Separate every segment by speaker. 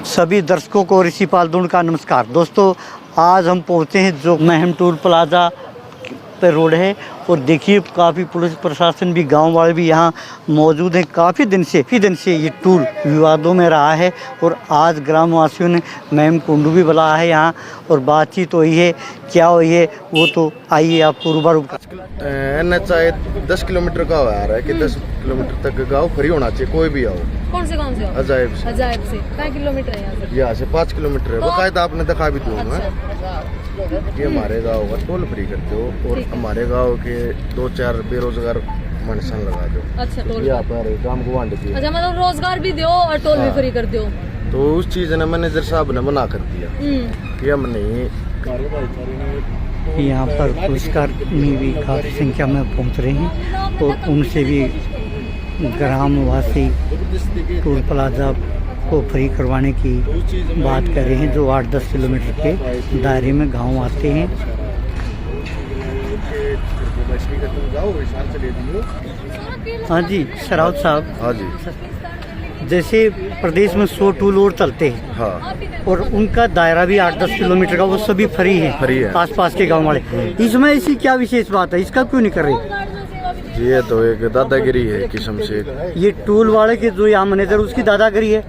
Speaker 1: सभी दर्शकों को ऋषि पाल दून का नमस्कार। दोस्तों, आज हम पहुँचे हैं जो महम टोल प्लाजा पे रोड है और देखिए काफ़ी पुलिस प्रशासन भी, गांव वाले भी यहाँ मौजूद हैं। काफ़ी दिन से ये टोल विवादों में रहा है और आज ग्रामवासियों ने महम कुंडू भी बुलाया है यहाँ और बातचीत हुई है। क्या हुई है वो तो आइए आपको रूबरू।
Speaker 2: NH 10 किलोमीटर का आ रहा है कि 10 किलोमीटर तक गाँव फ्री होना चाहिए, कोई भी आओ।
Speaker 3: कौन से
Speaker 2: अजायब से
Speaker 3: कितना किलोमीटर है
Speaker 2: यहाँ से 5 किलोमीटर है। बाकायदा आपने दिखा भी दूंगा।
Speaker 3: अच्छा।
Speaker 2: ये हमारे गाँव का टोल फ्री करते हो और हमारे गाँव के 2-4 बेरोजगार मनसन लगा दो।
Speaker 3: अच्छा, टोल
Speaker 2: यहाँ पर काम गुवांड की।
Speaker 3: अच्छा, मतलब रोजगार भी दो और टोल भी फ्री कर दो।
Speaker 2: तो उस चीज ने मैनेजर साहब ने मना कर दिया कि हम नहीं।
Speaker 1: यहाँ पर पुलिसकर्मी भी काफ़ी संख्या में पहुँच रहे हैं और उनसे भी ग्रामवासी टोल प्लाजा को फ्री करवाने की बात कर रहे हैं, जो 8-10 किलोमीटर के दायरे में गांव आते हैं। हाँ जी शरावत साहब।
Speaker 2: हाँ जी।
Speaker 1: जैसे प्रदेश में 100 टोल और चलते हैं।
Speaker 2: हाँ।
Speaker 1: और उनका दायरा भी 8-10 किलोमीटर का, वो सभी फ्री है आसपास के गांव वाले। इसमें ऐसी क्या विशेष बात है, इसका क्यों नहीं कर रहे?
Speaker 2: ये तो एक दादागिरी है किस्म से।
Speaker 1: ये टोल वाले के जो यहाँ मैनेजर, उसकी दादागिरी है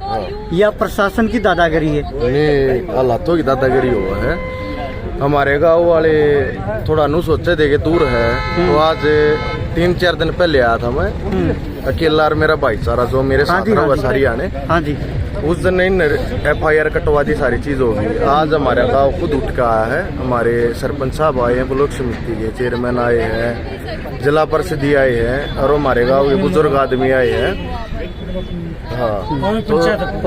Speaker 1: या प्रशासन की दादागिरी है?
Speaker 2: नहीं, हालातों की दादागिरी हुआ है। हमारे गाँव वाले थोड़ा नु सोचे थे कि दूर है, तो आज 3-4 दिन पहले आया था मैं अकेला और मेरा भाईचारा जो मेरे साथ रहा सारी आने। हाँ जी। उस दिन इन FIR कटवा दी, सारी चीज होगी। आज हमारा गांव खुद उठ के आया है। हमारे सरपंच साहब आए हैं, ब्लॉक समिति के चेयरमैन आए हैं, जिला परिषद आए हैं और हमारे गांव के बुजुर्ग आदमी आए हैं। हाँ, तो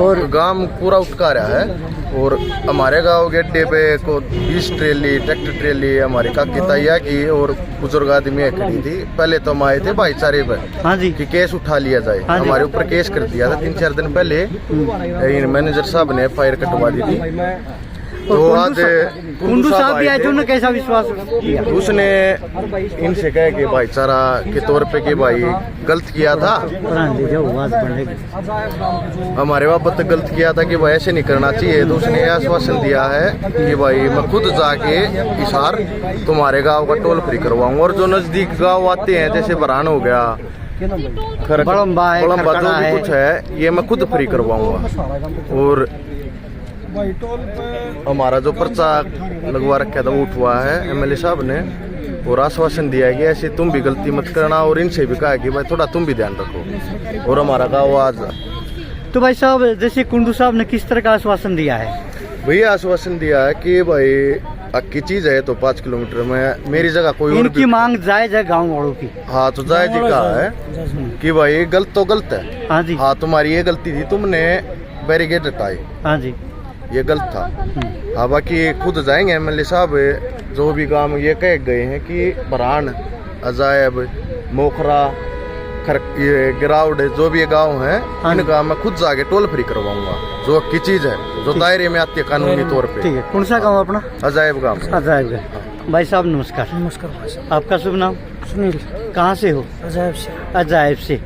Speaker 2: और गांव पूरा उठ का रहा है। और हमारे गांव के अड्डे पे को 20 ट्रेली ट्रैक्टर ट्रेली हमारी काकी ताइया की और बुजुर्ग आदमी खड़ी थी। पहले तो हम आए थे भाईचारे पर। हाँ जी। कि केस उठा लिया जाए। हाँ, हमारे ऊपर केस कर दिया था 3-4 दिन पहले। मैनेजर साहब ने FIR कटवा दी थी। तो आज
Speaker 1: कुंडू साहब भी आए थे, उन्होंने कैसा विश्वास किया?
Speaker 2: उसने इनसे कहा कि भाईचारा के तौर पे कि भाई गलत किया था, हमारे बाबत गलत किया था कि भाई ऐसे नहीं करना चाहिए। तो उसने आश्वासन दिया है कि भाई मैं खुद जाके इशार तुम्हारे गांव का टोल फ्री करवाऊंगा। और जो नजदीक गांव आते हैं जैसे बरान हो गया, बड़म्बा जो भी कुछ है, ये मैं खुद फ्री करवाऊंगा। और हमारा जो पर्चा लगवा रखा था वो उठवा है MLA साहब ने और आश्वासन दिया है कि ऐसे तुम भी गलती मत करना। और इनसे भी कहा कि भाई थोड़ा तुम भी ध्यान रखो और हमारा गाँव आज।
Speaker 1: तो भाई साहब, जैसे कुंडू साहब ने किस तरह का आश्वासन दिया है?
Speaker 2: भैया आश्वासन दिया है कि भाई अक्की चीज है तो 5 किलोमीटर में मेरी जगह कोई और
Speaker 1: इनकी मांग जायज है गाँव वालों की। हाँ,
Speaker 2: तो जायज ही कहा है कि भाई गलत तो गलत है। हाँ जी। हाँ, तुम्हारी ये गलती थी, तुमने बैरिकेड हटाए। हाँ जी, ये गलत था। हाँ, बाकी खुद जाएंगे MLA साहब जो भी गांव ये कह गए हैं कि बरान, अजायब, मोखरा, ये गिराउड, जो भी ये गांव है, इन गांव में खुद जाके टोल फ्री करवाऊंगा। जो की चीज है जो दायरे में आती है कानूनी तौर पे। ठीक है।
Speaker 1: कौन सा गाँव अपना?
Speaker 2: अजायब गाँव।
Speaker 1: अजायब गाँव। भाई साहब नमस्कार।
Speaker 4: नमस्कार भाई साहब।
Speaker 1: आपका शुभ नाम?
Speaker 4: सुनील।
Speaker 1: कहाँ से हो?
Speaker 4: अजायब से।
Speaker 1: अजायब से।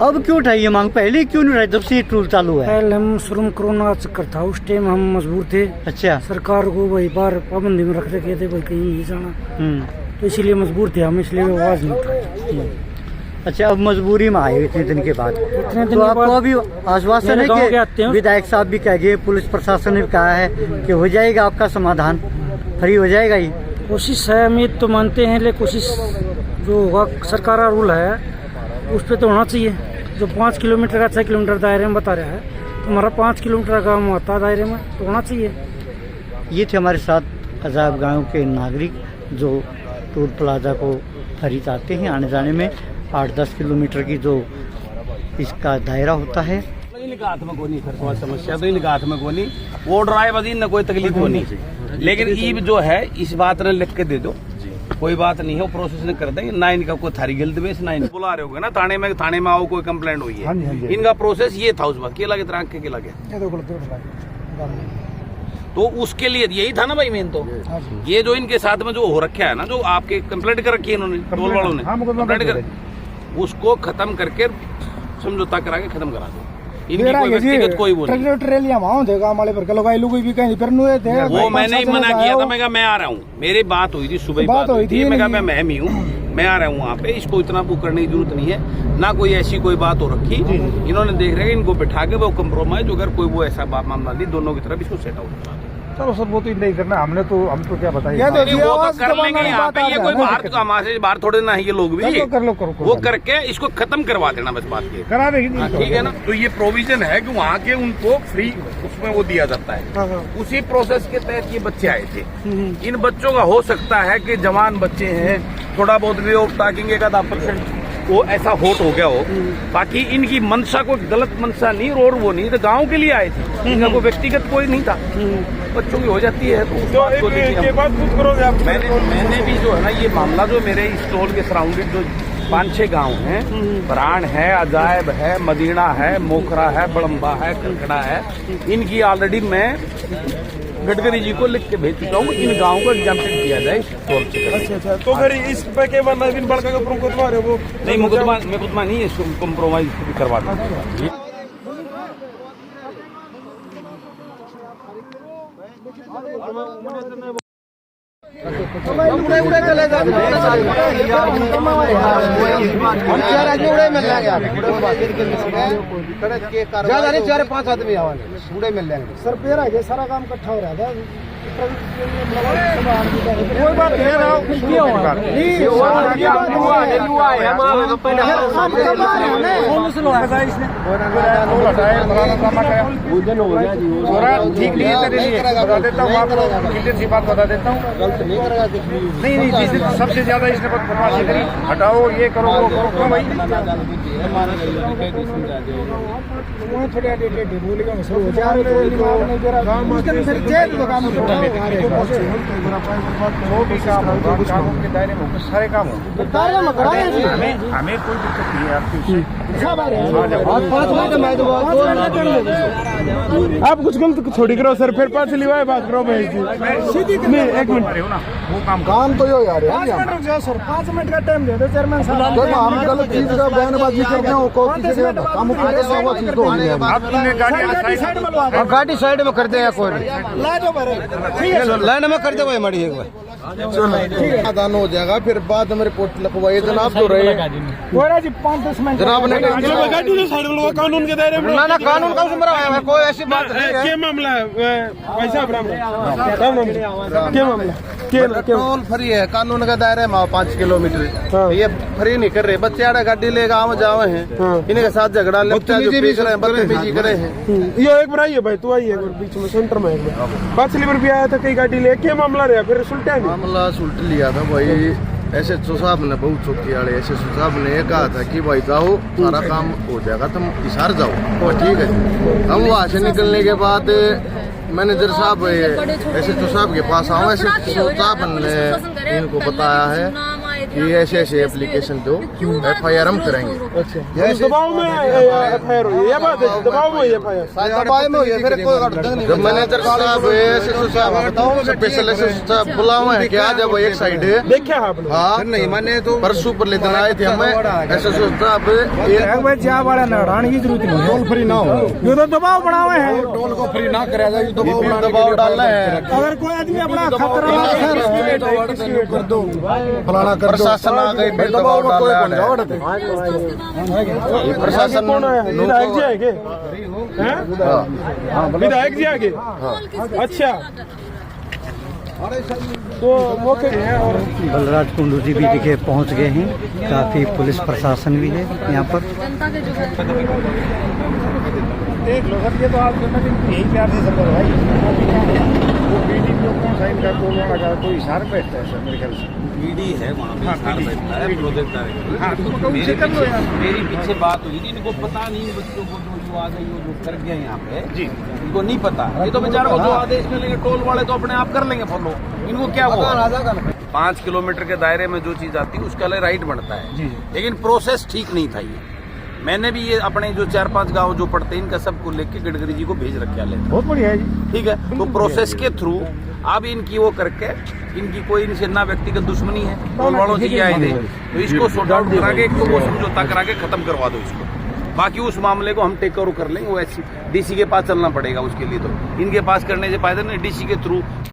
Speaker 1: अब क्यों उठाई ये मांग? पहले क्यों नहीं उठाई जब से ये टोल चालू है?
Speaker 4: पहले हम शुरू में कोरोना चक्कर था, उस टाइम हम मजबूर थे। अच्छा। सरकार को वही बार पाबंदी में रख रखे थे, भाई कहीं नहीं जाना, तो इसीलिए मजबूर थे हम, इसलिए आवाज नहीं उठाई।
Speaker 1: अच्छा, अब मजबूरी में आए इतने दिन के बाद। तो आपको अभी आश्वासन है कि विधायक साहब भी कह गए, पुलिस प्रशासन ने भी कहा है कि हो जाएगा आपका समाधान, फ्री हो जाएगा? ही
Speaker 4: कोशिश है, उम्मीद तो मानते हैं, लेकिन कोशिश जो होगा सरकार का रूल है उस पर तो होना चाहिए। जो 5 किलोमीटर का 6 किलोमीटर दायरे में बता रहा है, तो हमारा 5 किलोमीटर का काम होता है दायरे में, तो होना चाहिए।
Speaker 1: ये थे हमारे साथ अजायब गाँव के नागरिक जो टोल प्लाजा को खरीद आते हैं। आने जाने में 8-10 किलोमीटर की जो इसका दायरा होता है।
Speaker 5: इनका हाथ में कोनी समस्या तो इनका हाथ में कोनी, वो ड्राइवर न कोई तकलीफ होनी, लेकिन ईब जो है इस बात ने लिख के दे दो, कोई बात नहीं है, वो प्रोसेस नहीं कर देंगे। ना इनका कोई थारी गिल्द बेस, ना इन बुला रहे होगे ना थाने में आओ, कोई कंप्लेंट हुई है। इनका प्रोसेस ये था उस वक्त, केला के तरह के लगे तो उसके लिए यही था ना भाई मेन। तो ये जो इनके साथ में जो हो रखा है ना, जो आपके कंप्लेंट कर रखी है इन्होंने, टोल वालों ने कंप्लेंट कर, उसको खत्म करके समझौता करा के खत्म करा दो। इनकी कोई व्यक्तिगत कोई वो नहीं।
Speaker 6: ट्रेलियां वहां देगा हमारे पर लगाई लुगाई भी कहीं पर नुए थे
Speaker 5: वो मैंने ही मना किया था, मैं कहा मैं आ रहा हूँ, मेरी बात हुई थी सुबह, बात हुई थी, मैं कहा मैं ही हूँ, मैं आ रहा हूँ वहाँ पे, इसको इतना बुक करने की जरूरत नहीं है, ना कोई ऐसी कोई बात हो रखी। इन्होंने देख रहे इनको बिठा के वो कम्प्रोमाइज, अगर कोई वो ऐसा मामला नहीं, दोनों की तरफ इसको सेट आउट।
Speaker 6: चलो सर वो तो नहीं करना, हम तो क्या बताइए,
Speaker 5: वो तो कर लेंगे यहाँ पे, ये कोई बाहर हमारे बाहर थोड़े ना है ये लोग भी,
Speaker 6: करो
Speaker 5: वो करके इसको खत्म करवा देना बस बात की,
Speaker 6: करा देगी,
Speaker 5: ठीक है ना। तो ये प्रोविजन है कि वहाँ के उनको फ्री उसमें वो दिया जाता है, उसी प्रोसेस के तहत ये बच्चे आए थे। इन बच्चों का हो सकता है कि जवान बच्चे हैं, थोड़ा बहुत वे ऑफ टॉकिंग 1-10% वो ऐसा होट हो गया हो, बाकी इनकी मंशा कोई गलत मंशा नहीं, और वो नहीं तो गांव के लिए आए थे, इनका कोई व्यक्तिगत कोई नहीं था। बच्चों की हो जाती है तो मैंने भी जो है ना ये मामला जो मेरे स्टॉल के सराउंडेड जो 5-6 गांव हैं, बरान है, अजायब है, मदीना है, मोखरा है, बड़म्बा है, कलकड़ा है, इनकी ऑलरेडी मैं गडकरी जी को लिख के भेज चुका हूँ, इन गाँव को एग्जाम्पल किया जाए स्टॉल से।
Speaker 6: अच्छा, तो फिर इस पे के बाद नवीन बड़का का मुकदमा है वो
Speaker 5: नहीं, मुकदमा नहीं है, इसको कम्प्रोमाइज करवा दें।
Speaker 6: ज्यादा नहीं, 4-5 आदमी पूरे मिल जाएंगे सर, पेड़ है सारा काम इकट्ठा हो रहा था, कोई बात ठीक नहीं बात बता देता हूँ, नहीं सबसे ज्यादा इसने बदमाशी करी, हटाओ ये करो वो करो, क्यों भाई वो भी काम होगा, कानून के दायरे में सारे काम होंगे, हमें कोई दिक्कत नहीं है आपकी। आप कुछ गलत छोड़ी करो सर, फिर पास लिवाए बात करो भाई जी, नहीं 1 मिनट रहे हो ना, वो काम तो यो यार 5 मिनट का टाइम दे दो चेयरमैन साहब, हम गलत चीज का बयानबाजी करते हैं, हम गाड़ी साइड में कर दे, कोई लाइन में कर दे भाई हमारी एक बार
Speaker 2: समाधान हो जाएगा, फिर बाद में रिपोर्ट लिखवाइए जनाब, तो रहे
Speaker 6: जी 5-10 मिनट
Speaker 2: जनाब ने
Speaker 6: गाड़ी साइड में कानून के दायरे में
Speaker 2: ना कानून का है, कोई ऐसी बात नहीं है।
Speaker 6: क्या मामला है भाई साहब, क्या मामला
Speaker 2: टोल फ्री है, कानून का दायरे में 5 किलोमीटर ये फ्री नहीं कर रहे, बच्चे आड़ा गाड़ी लेकर आवे जावे हैं, इनके साथ झगड़ा बदतमीजी करे हैं।
Speaker 6: ये एक बार आइए भाई, तू आइए बीच में सेंटर में, एक बार पाछली बार भी आया था, कई गाड़ी ले, क्या मामला रहा, फिर सुलटा
Speaker 2: मामला सुलट लिया था भाई, SHO साहब ने बहुत चौकी वाले SHO साहब ने ये कहा था कि भाई जाओ सारा काम हो जाएगा, तुम इशार जाओ, ठीक है। हम वहाँ से निकलने के बाद मैनेजर साहब SHO साहब के पास आऊँ, SHO साहब ने इनको बताया है कि ऐसे एप्लीकेशन दो, FIR हम करेंगे।
Speaker 6: दबाव में FIR हुई है, बात है दबाव में
Speaker 2: दबाव में हुई है, फिर कोई जब मैनेजर साहब SHO साहब बताओ स्पेशल SHO साहब बुला हुआ है कि आ जाओ एक साइड
Speaker 6: देखा आप
Speaker 2: हाँ नहीं मैंने तो परसों पर लेकर आए थे हमें SHO साहब
Speaker 6: की जरूरत नहीं, टोल फ्री ना हो, ये तो दबाव बना हुए हैं,
Speaker 2: टोल को फ्री ना कराया जाए, दबाव डालना है।
Speaker 6: अगर कोई आदमी अपना खतरा कर दो फलाना कर,
Speaker 2: प्रशासन आ गई, फिर दबाव डाल रहा है प्रशासन।
Speaker 6: विधायक जी आएंगे, विधायक जी आगे, अच्छा तो मौके हैं। और
Speaker 1: बलराज कुंडू जी भी देखिए पहुंच गए हैं, काफ़ी पुलिस प्रशासन भी है यहाँ पर।
Speaker 3: जनता के जो
Speaker 6: देख लो सर, ये तो आप यही प्यार से सब भाई, वो बीडी कौन साइन का टोल वाला का कोई इशार बैठता है सर, मेरे ख्याल से
Speaker 5: पीडी है वहाँ पे, इशार बैठता है प्रोजेक्ट डायरेक्टर।
Speaker 6: हाँ तो
Speaker 5: मेरी पीछे बात हुई थी, इनको पता नहीं बच्चों को जो आ गई जो कर गया यहाँ पे जी, इनको नहीं पता, ये तो बेचारों को जो आदेश मिलेंगे टोल वाले तो अपने आप कर लेंगे फॉलो, इनको क्या वो 5 किलोमीटर के दायरे में जो चीज आती है उसका लिए राइट बनता है, लेकिन प्रोसेस ठीक नहीं था ये। मैंने भी ये अपने जो 4-5 गांव जो पड़ते हैं इनका सबको लेके गडकरी जी को भेज रखा ले,
Speaker 6: बहुत बढ़िया है जी,
Speaker 5: ठीक है। तो प्रोसेस के थ्रू अब इनकी वो करके, इनकी कोई इनसे ना व्यक्तिगत दुश्मनी है, टोल वालों से आए थे, तो इसको सॉर्ट आउट करा के, एक तो वो समझौता करा के खत्म करवा दो इसको, बाकी उस मामले को हम टेक ओवर कर लेंगे, वो डीसी के पास चलना पड़ेगा उसके लिए, तो इनके पास करने से फायदा नहीं, डीसी के थ्रू